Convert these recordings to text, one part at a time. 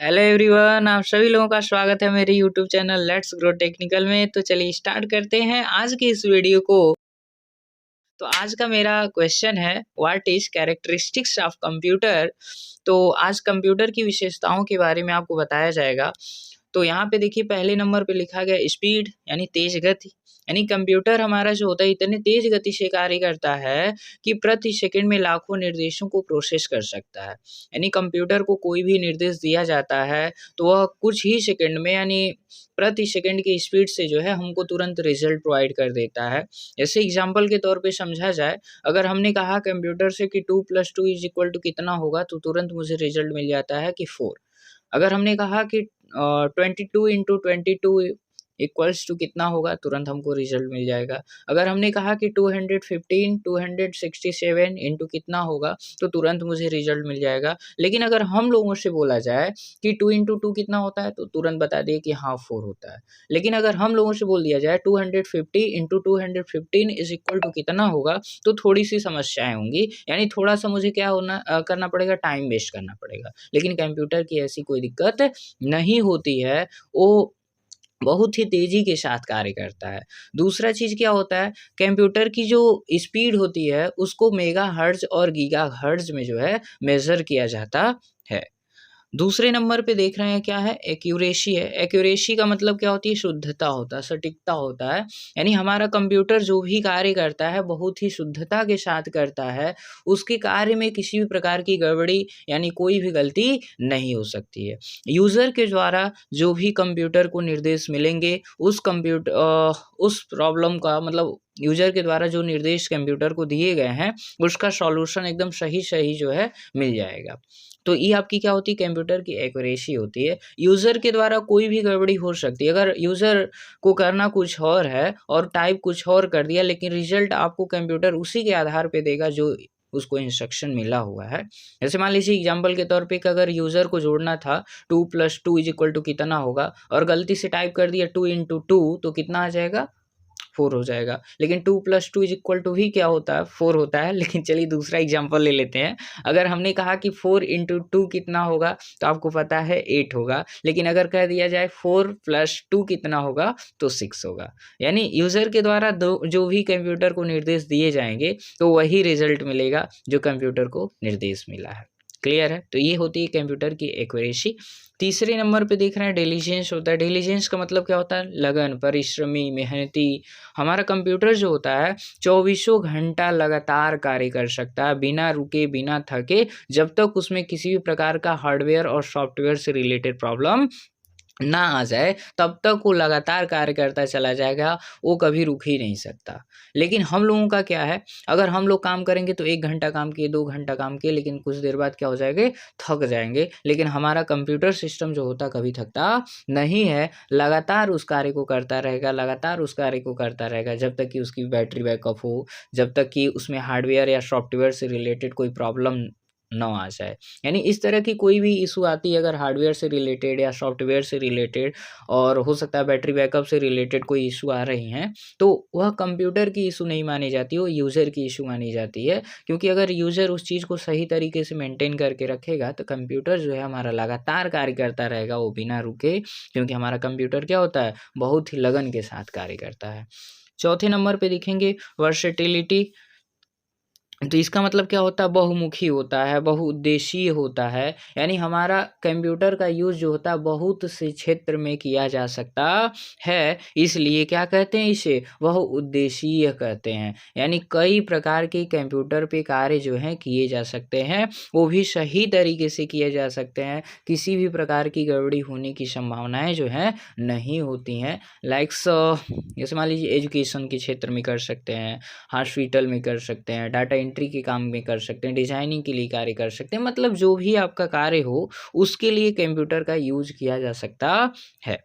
Hello everyone, आप सभी लोगों का स्वागत है मेरे YouTube channel let's grow technical में। तो चलिए स्टार्ट करते हैं आज की इस वीडियो को। तो आज का मेरा क्वेश्चन है what is characteristics of computer. तो आज कंप्यूटर की विशेषताओं के बारे में आपको बताया जाएगा। तो यहाँ पे देखिए पहले नंबर पे लिखा गया स्पीड यानी तेज गति। यानी कंप्यूटर हमारा जो होता है इतने तेज गति से कार्य करता है कि प्रति सेकंड में लाखों निर्देशों को प्रोसेस कर सकता है। यानी कंप्यूटर को कोई भी निर्देश दिया जाता है तो वह कुछ ही सेकंड में यानी प्रति सेकंड की स्पीड से जो है हमको तुरंत रिजल्ट प्रोवाइड कर देता है। जैसे एग्जाम्पल के तौर पे समझा जाए, अगर हमने कहा कंप्यूटर से कि 2+2 इज इक्वल टू कितना होगा तो तुरंत मुझे रिजल्ट मिल जाता है कि 4। अगर हमने कहा कि 22 × 22 इक्वल्स टू कितना होगा, तुरंत हमको रिजल्ट मिल जाएगा। अगर हमने कहा कि 215 267 इंटू कितना होगा तो तुरंत मुझे रिजल्ट मिल जाएगा। लेकिन अगर हम लोगों से बोला जाए कि 2 × 2 कितना होता है तो तुरंत बता दिए कि हाँ 4 होता है। लेकिन अगर हम लोगों से बोल दिया जाए 250 इंटू 215 इज इक्वल टू कितना होगा तो थोड़ी सी समस्याएं होंगी। यानी थोड़ा सा मुझे क्या करना पड़ेगा, टाइम वेस्ट करना पड़ेगा। लेकिन कंप्यूटर की ऐसी कोई दिक्कत नहीं होती है, वो बहुत ही तेजी के साथ कार्य करता है। दूसरा चीज़ क्या होता है, कंप्यूटर की जो स्पीड होती है उसको मेगाहर्ट्ज़ और गीगाहर्ट्ज़ में जो है मेज़र किया जाता है। दूसरे नंबर पे देख रहे हैं क्या है, एक्यूरेसी है। एक्यूरेसी का मतलब क्या होती है, शुद्धता होता है, सटीकता होता है। यानी हमारा कंप्यूटर जो भी कार्य करता है बहुत ही शुद्धता के साथ करता है। उसके कार्य में किसी भी प्रकार की गड़बड़ी यानी कोई भी गलती नहीं हो सकती है। यूज़र के द्वारा जो भी कंप्यूटर को निर्देश मिलेंगे उस प्रॉब्लम का मतलब यूज़र के द्वारा जो निर्देश कंप्यूटर को दिए गए हैं उसका सॉल्यूशन एकदम सही जो है मिल जाएगा। तो ये आपकी क्या होती है, कंप्यूटर की एक्यूरेसी होती है। यूज़र के द्वारा कोई भी गड़बड़ी हो सकती है। अगर यूज़र को करना कुछ और है और टाइप कुछ और कर दिया, लेकिन रिजल्ट आपको कंप्यूटर उसी के आधार पे देगा जो उसको इंस्ट्रक्शन मिला हुआ है। जैसे मान लीजिए एग्जांपल के तौर पे कि अगर यूज़र को जोड़ना था 2+2 इज इक्वल टू कितना होगा और गलती से टाइप कर दिया 2 × 2 तो कितना आ जाएगा, 4 हो जाएगा। लेकिन 2+2 इज इक्वल टू ही क्या होता है, 4 होता है। लेकिन चलिए दूसरा एग्जांपल ले लेते हैं। अगर हमने कहा कि 4 × 2 कितना होगा तो आपको पता है 8 होगा। लेकिन अगर कह दिया जाए 4+2 कितना होगा तो 6 होगा। यानी यूज़र के द्वारा जो भी कंप्यूटर को निर्देश दिए जाएंगे तो वही रिजल्ट मिलेगा जो कंप्यूटर को निर्देश मिला है। क्लियर है। तो ये होती है कंप्यूटर की एक्यूरेसी। तीसरे नंबर पे देख रहे हैं डिलीजेंस होता है। डिलीजेंस का मतलब क्या होता है, लगन, परिश्रमी, मेहनती। हमारा कंप्यूटर जो होता है 24 घंटा लगातार कार्य कर सकता है बिना रुके बिना थके, जब तक उसमें किसी भी प्रकार का हार्डवेयर और सॉफ्टवेयर से रिलेटेड प्रॉब्लम ना आ जाए तब तक वो लगातार कार्य करता चला जाएगा, वो कभी रुक ही नहीं सकता। लेकिन हम लोगों का क्या है, अगर हम लोग काम करेंगे तो 1 घंटा काम किए, 2 घंटा काम किए, लेकिन कुछ देर बाद क्या हो जाएंगे, थक जाएंगे। लेकिन हमारा कंप्यूटर सिस्टम जो होता कभी थकता नहीं है, लगातार उस कार्य को करता रहेगा, लगातार उस कार्य को करता रहेगा जब तक कि उसकी बैटरी बैकअप हो, जब तक कि उसमें हार्डवेयर या सॉफ्टवेयर से रिलेटेड कोई प्रॉब्लम ना आ जाए। यानी इस तरह की कोई भी इशू आती है अगर हार्डवेयर से रिलेटेड या सॉफ्टवेयर से रिलेटेड, और हो सकता है बैटरी बैकअप से रिलेटेड कोई इशू आ रही हैं, तो वह कंप्यूटर की इशू नहीं मानी जाती, वो यूज़र की इशू मानी जाती है। क्योंकि अगर यूज़र उस चीज़ को सही तरीके से मेंटेन करके रखेगा तो कंप्यूटर जो है हमारा लगातार कार्य करता रहेगा, वो बिना रुके। क्योंकि हमारा कंप्यूटर क्या होता है, बहुत ही लगन के साथ कार्य करता है। चौथे नंबर पे देखेंगे वर्सेटिलिटी। तो इसका मतलब क्या होता है, बहुमुखी होता है, बहुउद्देशीय होता है। यानी हमारा कंप्यूटर का यूज़ जो होता है बहुत से क्षेत्र में किया जा सकता है, इसलिए क्या कहते हैं, इसे बहुउद्देशीय कहते हैं। यानी कई प्रकार के कंप्यूटर पे कार्य जो हैं किए जा सकते हैं, वो भी सही तरीके से किए जा सकते हैं, किसी भी प्रकार की गड़बड़ी होने की संभावनाएं जो हैं नहीं होती हैं। लाइक्स जैसे मान लीजिए एजुकेशन के क्षेत्र में कर सकते हैं, हॉस्पिटल में कर सकते हैं, डाटा एंट्री के काम में कर सकते हैं, डिजाइनिंग के लिए कार्य कर सकते हैं। मतलब जो भी आपका कार्य हो उसके लिए कंप्यूटर का यूज किया जा सकता है।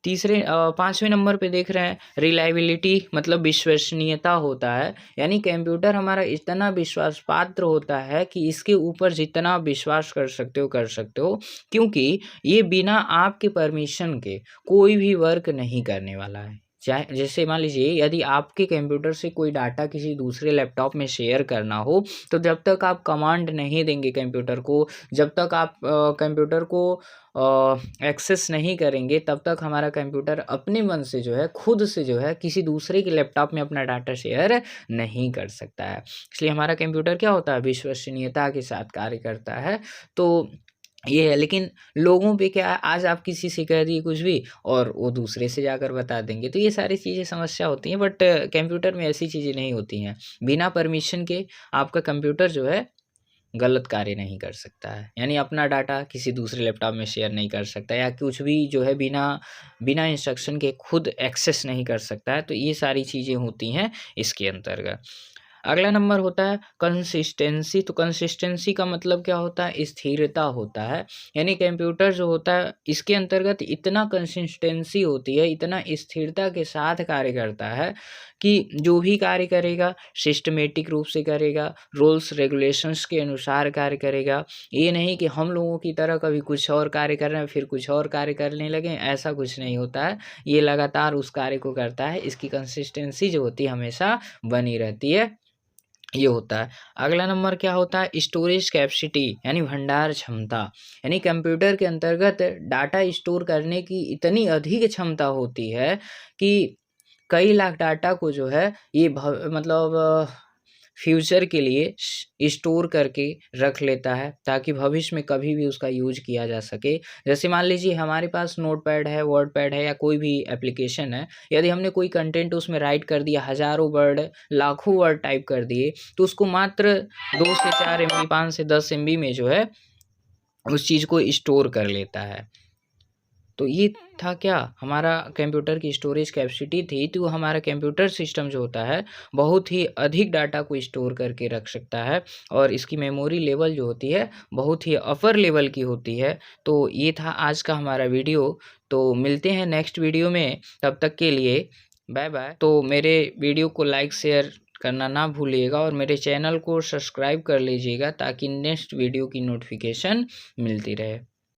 पाँचवें नंबर पे देख रहे हैं रिलायबिलिटी, मतलब विश्वसनीयता होता है। यानी कंप्यूटर हमारा इतना विश्वास पात्र होता है कि इसके ऊपर जितना विश्वास कर सकते हो कर सकते हो, क्योंकि ये बिना आपके परमिशन के कोई भी वर्क नहीं करने वाला है। चाहे जैसे मान लीजिए यदि आपके कंप्यूटर से कोई डाटा किसी दूसरे लैपटॉप में शेयर करना हो, तो जब तक आप कमांड नहीं देंगे कंप्यूटर को, जब तक आप कंप्यूटर को एक्सेस नहीं करेंगे, तब तक हमारा कंप्यूटर अपने मन से जो है, खुद से जो है, किसी दूसरे के लैपटॉप में अपना डाटा शेयर नहीं कर सकता है। इसलिए हमारा कंप्यूटर क्या होता है, विश्वसनीयता के साथ कार्य करता है। तो ये है, लेकिन लोगों पे क्या है, आज आप किसी से कह दिए कुछ भी और वो दूसरे से जाकर बता देंगे, तो ये सारी चीज़ें समस्या होती हैं। बट कंप्यूटर में ऐसी चीज़ें नहीं होती हैं। बिना परमिशन के आपका कंप्यूटर जो है गलत कार्य नहीं कर सकता है, यानी अपना डाटा किसी दूसरे लैपटॉप में शेयर नहीं कर सकता, या कुछ भी जो है बिना बिना इंस्ट्रक्शन के खुद एक्सेस नहीं कर सकता है। तो ये सारी चीज़ें होती हैं इसके अंतर्गत। अगला नंबर होता है कंसिस्टेंसी। तो कंसिस्टेंसी का मतलब क्या होता है, स्थिरता होता है। यानी कंप्यूटर जो होता है इसके अंतर्गत इतना कंसिस्टेंसी होती है, इतना स्थिरता के साथ कार्य करता है कि जो भी कार्य करेगा सिस्टमेटिक रूप से करेगा, रूल्स रेगुलेशंस के अनुसार कार्य करेगा। ये नहीं कि हम लोगों की तरह कभी कुछ और कार्य कर रहे हैं फिर कुछ और कार्य करने लगे, ऐसा कुछ नहीं होता है। ये लगातार उस कार्य को करता है, इसकी कंसिस्टेंसी जो होती है हमेशा बनी रहती है, ये होता है। अगला नंबर क्या होता है, स्टोरेज कैपेसिटी यानी भंडार क्षमता। यानी कंप्यूटर के अंतर्गत डाटा स्टोर करने की इतनी अधिक क्षमता होती है कि कई लाख डाटा को जो है ये मतलब फ्यूचर के लिए स्टोर करके रख लेता है, ताकि भविष्य में कभी भी उसका यूज किया जा सके। जैसे मान लीजिए हमारे पास नोटपैड है, वर्डपैड है, या कोई भी एप्लीकेशन है, यदि हमने कोई कंटेंट उसमें राइट कर दिया, हज़ारों वर्ड, लाखों वर्ड टाइप कर दिए, तो उसको मात्र 2 से 4 MB, 5 से 10 MB में जो है उस चीज़ को स्टोर कर लेता है। तो ये था क्या, हमारा कंप्यूटर की स्टोरेज कैपेसिटी थी। तो हमारा कंप्यूटर सिस्टम जो होता है बहुत ही अधिक डाटा को स्टोर करके रख सकता है, और इसकी मेमोरी लेवल जो होती है बहुत ही अपर लेवल की होती है। तो ये था आज का हमारा वीडियो। तो मिलते हैं नेक्स्ट वीडियो में, तब तक के लिए बाय बाय। तो मेरे वीडियो को लाइक शेयर करना ना भूलिएगा, और मेरे चैनल को सब्सक्राइब कर लीजिएगा ताकि नेक्स्ट वीडियो की नोटिफिकेशन मिलती रहे।